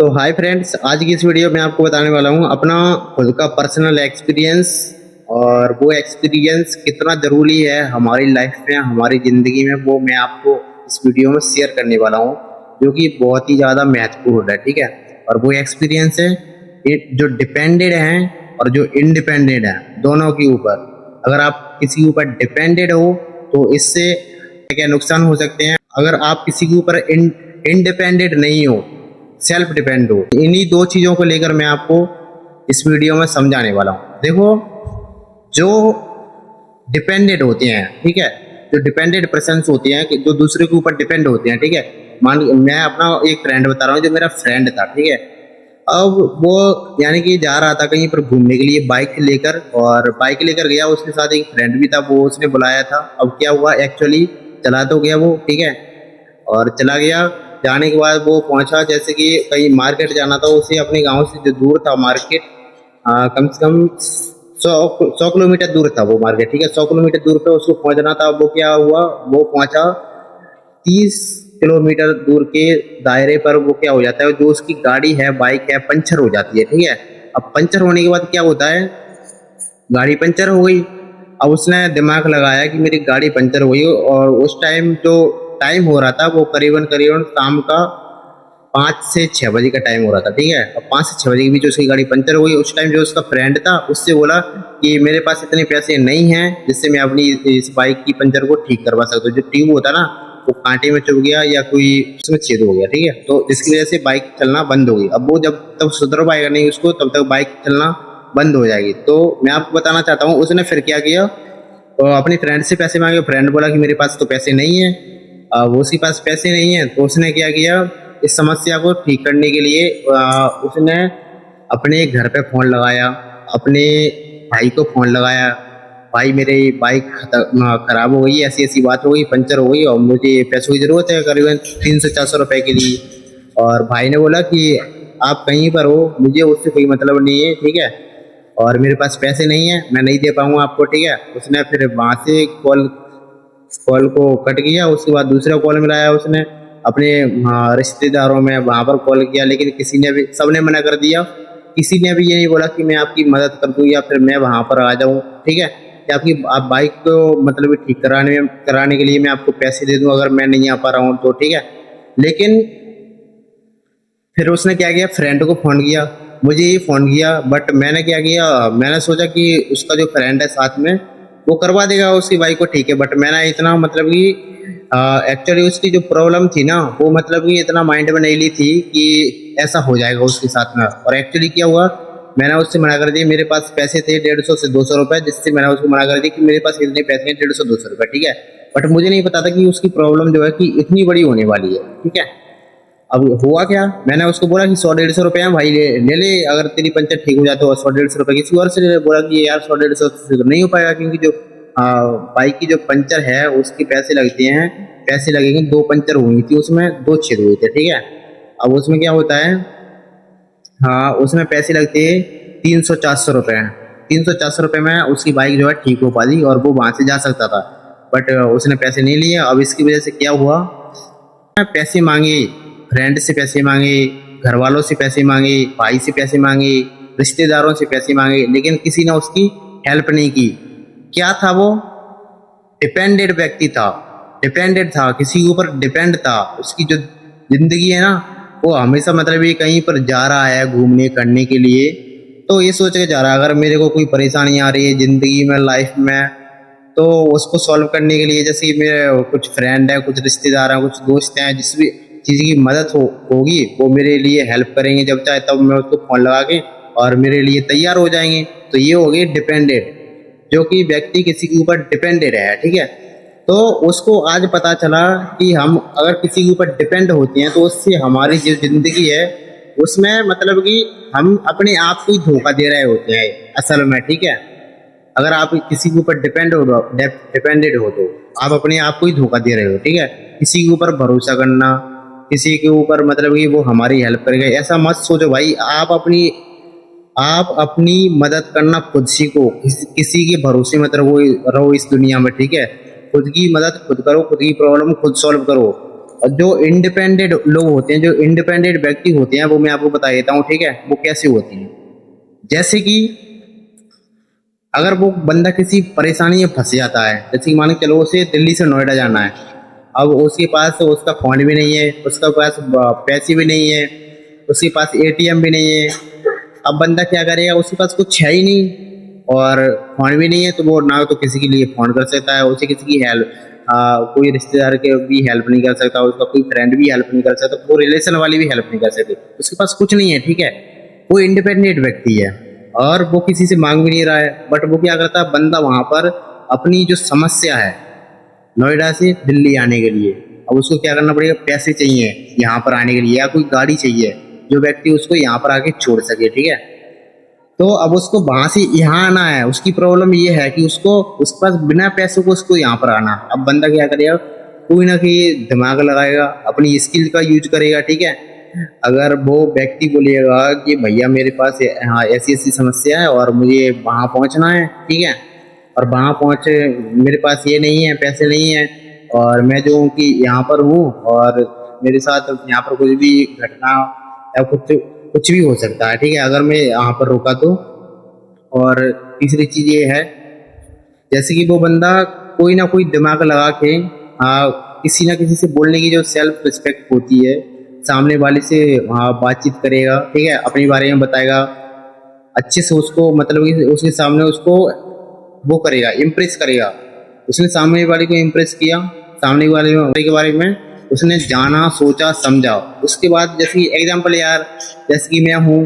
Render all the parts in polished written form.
तो hi friends, आज की इस वीडियो में आपको बताने वाला हूँ अपना खुद का पर्सनल एक्सपीरियंस। और वो एक्सपीरियंस कितना ज़रूरी है हमारी लाइफ में, हमारी ज़िंदगी में, वो मैं आपको इस वीडियो में शेयर करने वाला हूँ, जो कि बहुत ही ज़्यादा महत्वपूर्ण है। ठीक है। और वो एक्सपीरियंस है जो डिपेंडेड हैं और जो इंडिपेंडेंट हैं, दोनों के ऊपर। अगर आप किसी के ऊपर डिपेंडेड हो तो इससे क्या नुकसान हो सकते हैं। अगर आप किसी के ऊपर इंडिपेंडेंट नहीं हो, सेल्फ डिपेंड हो, इन्हीं दो चीज़ों को लेकर मैं आपको इस वीडियो में समझाने वाला हूँ। देखो, जो डिपेंडेंट होते हैं, ठीक है, जो डिपेंडेंट पर्सन्स होते हैं कि जो दूसरे के ऊपर डिपेंड होते हैं, ठीक है। मैं अपना एक फ्रेंड बता रहा हूँ, जो मेरा फ्रेंड था, ठीक है। अब वो यानी कि जा रहा था कहीं पर घूमने के लिए बाइक लेकर, और बाइक लेकर गया, उसके साथ एक फ्रेंड भी था, वो उसने बुलाया था। अब क्या हुआ, एक्चुअली चला तो गया वो, ठीक है, और चला गया। जाने के बाद वो पहुंचा, जैसे कि कहीं मार्केट जाना था उसे, अपने गांव से जो दूर था मार्केट, कम से कम 100 किलोमीटर दूर था वो मार्केट, ठीक है। 100 किलोमीटर दूर पे उसको पहुंचना था। वो क्या हुआ, वो पहुंचा 30 किलोमीटर दूर के दायरे पर। वो क्या हो जाता है, जो उसकी गाड़ी है, बाइक है, पंचर हो जाती है, ठीक है। अब पंचर होने के बाद क्या होता है, गाड़ी पंचर हो गई। अब उसने दिमाग लगाया कि मेरी गाड़ी पंचर हो गई, और उस टाइम जो टाइम हो रहा था वो करीबन करीबन शाम का 5 से 6 बजे का टाइम हो रहा था, ठीक है। अब 5 से 6 बजे के बीच उसकी गाड़ी पंचर हो गई। उस टाइम जो उसका फ्रेंड था उससे बोला कि मेरे पास इतने पैसे नहीं हैं जिससे मैं अपनी इस बाइक की पंचर को ठीक करवा सकता हूँ। जो ट्यूब होता ना, वो कांटे में चुभ गया या कोई उसमें छेद हो गया, ठीक है, तो जिसकी वजह से बाइक चलना बंद हो गई। अब वो जब तक सुधर पाएगा नहीं उसको, तब तक बाइक चलना बंद हो जाएगी। तो मैं आपको बताना चाहता हूँ, उसने फिर क्या किया, तो अपने फ्रेंड से पैसे मांगे। फ्रेंड बोला कि मेरे पास तो पैसे नहीं है। अब उसके पास पैसे नहीं है तो उसने क्या किया, इस समस्या को ठीक करने के लिए उसने अपने घर पे फ़ोन लगाया, अपने भाई को फ़ोन लगाया। भाई, मेरी बाइक ख़राब हो गई, ऐसी ऐसी बात हो गई, पंचर हो गई, और मुझे पैसों की ज़रूरत है करीबन 300-400 रुपए के लिए। और भाई ने बोला कि आप कहीं पर हो, मुझे उससे कोई मतलब नहीं है, ठीक है, और मेरे पास पैसे नहीं है, मैं नहीं दे पाऊंगा आपको, ठीक है। उसने फिर वहाँ से कॉल कॉल को कट किया। उसके बाद दूसरा कॉल मिलाया उसने अपने रिश्तेदारों में, वहाँ पर कॉल किया, लेकिन किसी ने भी, सबने मना कर दिया। किसी ने भी ये नहीं बोला कि मैं आपकी मदद कर दूँ या फिर मैं वहाँ पर आ जाऊँ, ठीक है, या आप बाइक को मतलब ठीक कराने के लिए मैं आपको पैसे दे दूँ अगर मैं नहीं आ पा रहा हूँ तो, ठीक है। लेकिन फिर उसने क्या किया, फ्रेंड को फ़ोन किया, मुझे ही फ़ोन किया। बट मैंने क्या किया, मैंने सोचा कि उसका जो फ्रेंड है साथ में, वो करवा देगा उसकी बाइक को, ठीक है। बट मैंने इतना मतलब कि एक्चुअली उसकी जो प्रॉब्लम थी ना, वो मतलब कि इतना माइंड में नहीं ली थी कि ऐसा हो जाएगा उसके साथ में। और एक्चुअली क्या हुआ, मैंने उससे मना कर दिया। मेरे पास पैसे थे 150 से 200 रुपये, जिससे मैंने उसको मना कर दिया कि मेरे पास इतने पैसे हैं, 150-200 रुपये, ठीक है। बट मुझे नहीं पता था कि उसकी प्रॉब्लम जो है कि इतनी बड़ी होने वाली है, ठीक है। अब हुआ क्या, मैंने उसको बोला कि 100-150 रुपये हैं भाई, ले ले, अगर तेरी पंचर ठीक हो जाए तो 100-150 रुपये किसी और से ले ले। बोला कि यार 100-150 से तो नहीं हो पाएगा, क्योंकि जो बाइक की जो पंचर है उसके पैसे लगते हैं, पैसे लगेंगे। 2 पंचर हुई थी, उसमें 2 छेद हुए थे, ठीक है। अब उसमें क्या होता है, हाँ, उसमें पैसे लगते हैं 300-400 रुपये। 300-400 रुपये में उसकी बाइक जो है ठीक हो पाती और वो वहाँ से जा सकता था। बट उसने पैसे नहीं लिए। अब इसकी वजह से क्या हुआ, पैसे मांगे, फ्रेंड से पैसे मांगे, घर वालों से पैसे मांगे, भाई से पैसे मांगे, रिश्तेदारों से पैसे मांगे, लेकिन किसी ने उसकी हेल्प नहीं की। क्या था वो, डिपेंडेड व्यक्ति था, डिपेंडेड था, किसी के ऊपर डिपेंड था। उसकी जो जिंदगी है ना, वो हमेशा मतलब ये कहीं पर जा रहा है घूमने करने के लिए, तो ये सोच के जा रहा है अगर मेरे को कोई परेशानी आ रही है जिंदगी में, लाइफ में, तो उसको सॉल्व करने के लिए, जैसे कि मेरे कुछ फ्रेंड है, कुछ रिश्तेदार हैं, कुछ दोस्त हैं, जिस भी चीज़ की मदद होगी वो मेरे लिए हेल्प करेंगे, जब चाहे तब मैं उसको फ़ोन लगा के, और मेरे लिए तैयार हो जाएंगे। तो ये हो गई डिपेंडेड, जो कि व्यक्ति किसी के ऊपर डिपेंडेड है, ठीक है। तो उसको आज पता चला कि हम अगर किसी के ऊपर डिपेंड होते हैं तो उससे हमारी जो ज़िंदगी है उसमें मतलब कि हम अपने आप को ही धोखा दे रहे होते हैं असल में, ठीक है। अगर आप किसी के ऊपर डिपेंडेड हो तो आप अपने आप को ही धोखा दे रहे हो, ठीक है। किसी के ऊपर भरोसा करना, किसी के ऊपर मतलब कि वो हमारी हेल्प करेगा, ऐसा मत सोचो भाई। आप अपनी मदद करना खुद सीखो, किसी के भरोसे मत रहो इस दुनिया में, ठीक है। खुद की मदद खुद करो, खुद की प्रॉब्लम खुद सॉल्व करो। और जो इंडिपेंडेंट लोग होते हैं, जो इंडिपेंडेंट व्यक्ति होते हैं, वो मैं आपको बता देता हूँ, ठीक है, वो कैसे होती हैं। जैसे कि अगर वो बंदा किसी परेशानी में फंस जाता है, जैसे कि मान के चलो उसे दिल्ली से नोएडा जाना है, अब उसके पास उसका फ़ोन भी नहीं है, उसके पास पैसे भी नहीं है, उसके पास एटीएम भी नहीं है। अब बंदा क्या करेगा, उसके पास कुछ है ही नहीं और फ़ोन भी नहीं है, तो वो ना तो किसी के लिए फ़ोन कर सकता है, उसे किसी की हेल्प, कोई रिश्तेदार के भी हेल्प नहीं कर सकता, उसका कोई फ्रेंड भी हेल्प नहीं कर सकता, वो रिलेशन वाली भी हेल्प नहीं कर सकते, उसके पास कुछ नहीं है, ठीक है। वो इंडिपेंडेंट व्यक्ति है और वो किसी से मांग भी नहीं रहा है, बट वो क्या करता है, बंदा वहाँ पर अपनी जो समस्या है नोएडा से दिल्ली आने के लिए, अब उसको क्या करना पड़ेगा, पैसे चाहिए यहाँ पर आने के लिए या कोई गाड़ी चाहिए जो व्यक्ति उसको यहाँ पर आके छोड़ सके, ठीक है। तो अब उसको वहां से यहाँ आना है, उसकी प्रॉब्लम ये है कि उसको उसके पास बिना पैसों को उसको यहाँ पर आना। अब बंदा क्या करेगा, कोई ना कोई दिमाग लगाएगा, अपनी स्किल का यूज करेगा, ठीक है। अगर वो व्यक्ति बोलेगा कि भैया मेरे पास हाँ ऐसी ऐसी समस्या है और मुझे वहाँ पहुँचना है, ठीक है, और वहाँ पहुँचे मेरे पास ये नहीं है, पैसे नहीं है, और मैं जो हूँ कि यहाँ पर हूँ और मेरे साथ यहाँ पर कुछ भी घटना या कुछ कुछ भी हो सकता है, ठीक है, अगर मैं यहाँ पर रुका तो। और तीसरी चीज़ ये है, जैसे कि वो बंदा कोई ना कोई दिमाग लगा के किसी ना किसी से बोलने की जो सेल्फ रिस्पेक्ट होती है, सामने वाले से बातचीत करेगा, ठीक है, अपने बारे में बताएगा अच्छे से, उसको मतलब कि उसके सामने उसको वो करेगा, इम्प्रेस करेगा। उसने सामने वाले को इम्प्रेस किया, सामने वाले के बारे में उसने जाना, सोचा, समझा। उसके बाद जैसे कि एग्जाम्पल यार, जैसे कि मैं हूँ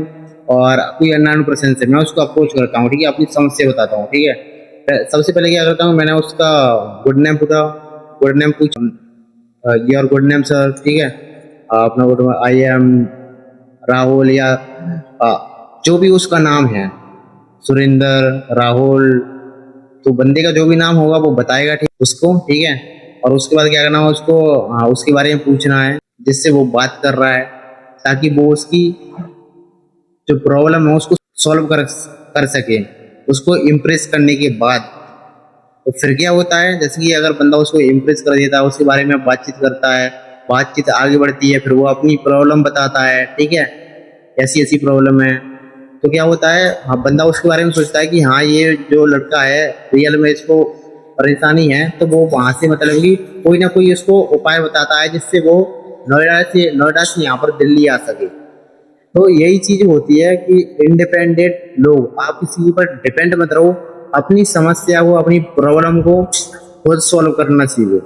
और कोई अननोन पर्सन से मैं उसको अप्रोच करता हूँ, ठीक है, अपनी समस्या बताता हूँ, ठीक है। सबसे पहले क्या करता हूँ, मैंने उसका गुड नेम पूछा, गुड नेम पूछ, योर गुड नेम सर, ठीक है, अपना गुड, आई एम राहुल, या जो भी उसका नाम है, सुरेंद्र, राहुल, तो बंदे का जो भी नाम होगा वो बताएगा, ठीक उसको, ठीक है। और उसके बाद क्या करना है, उसको उसके बारे में पूछना है जिससे वो बात कर रहा है, ताकि वो उसकी जो प्रॉब्लम है उसको सॉल्व कर सके। उसको इम्प्रेस करने के बाद तो फिर क्या होता है, जैसे कि अगर बंदा उसको इम्प्रेस कर देता है, उसके बारे में बातचीत करता है, बातचीत आगे बढ़ती है, फिर वो अपनी प्रॉब्लम बताता है, ठीक है, ऐसी ऐसी प्रॉब्लम है। तो क्या होता है, हाँ, बंदा उसके बारे में सोचता है कि हाँ ये जो लड़का है रियल में इसको परेशानी है, तो वो वहाँ से मतलब कि कोई ना कोई उसको उपाय बताता है जिससे वो नोएडा से यहाँ पर दिल्ली आ सके। तो यही चीज होती है कि इंडिपेंडेंट लोग, आप किसी के ऊपर डिपेंड मत रहो, अपनी समस्या को, अपनी प्रॉब्लम को खुद सॉल्व करना सीखो।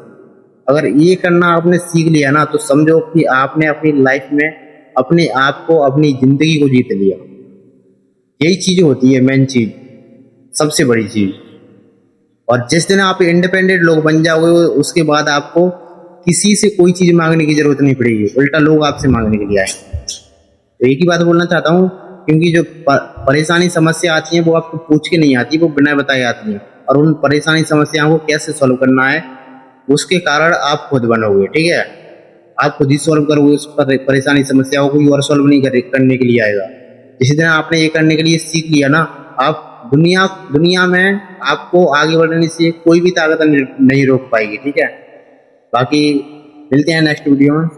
अगर ये करना आपने सीख लिया ना, तो समझो कि आपने अपनी लाइफ में अपने आप को, अपनी जिंदगी को जीत लिया। यही चीज होती है मेन चीज, सबसे बड़ी चीज। और जिस दिन आप इंडिपेंडेंट लोग बन जाओगे, उसके बाद आपको किसी से कोई चीज मांगने की जरूरत नहीं पड़ेगी, उल्टा लोग आपसे मांगने के लिए आए। तो एक ही बात बोलना चाहता हूँ, क्योंकि जो परेशानी समस्या आती है वो आपको पूछ के नहीं आती, वो बिना बताए आती है, और उन परेशानी समस्याओं को कैसे सॉल्व करना है उसके कारण आप खुद बनोगे, ठीक है। आप खुद ही सॉल्व करोगे उस परेशानी समस्याओं को, कोई और सॉल्व नहीं करने के लिए आएगा। जिस दिन आपने ये करने के लिए सीख लिया ना, आप दुनिया में आपको आगे बढ़ने से कोई भी ताकत नहीं रोक पाएगी, ठीक है। बाकी मिलते हैं नेक्स्ट वीडियो में।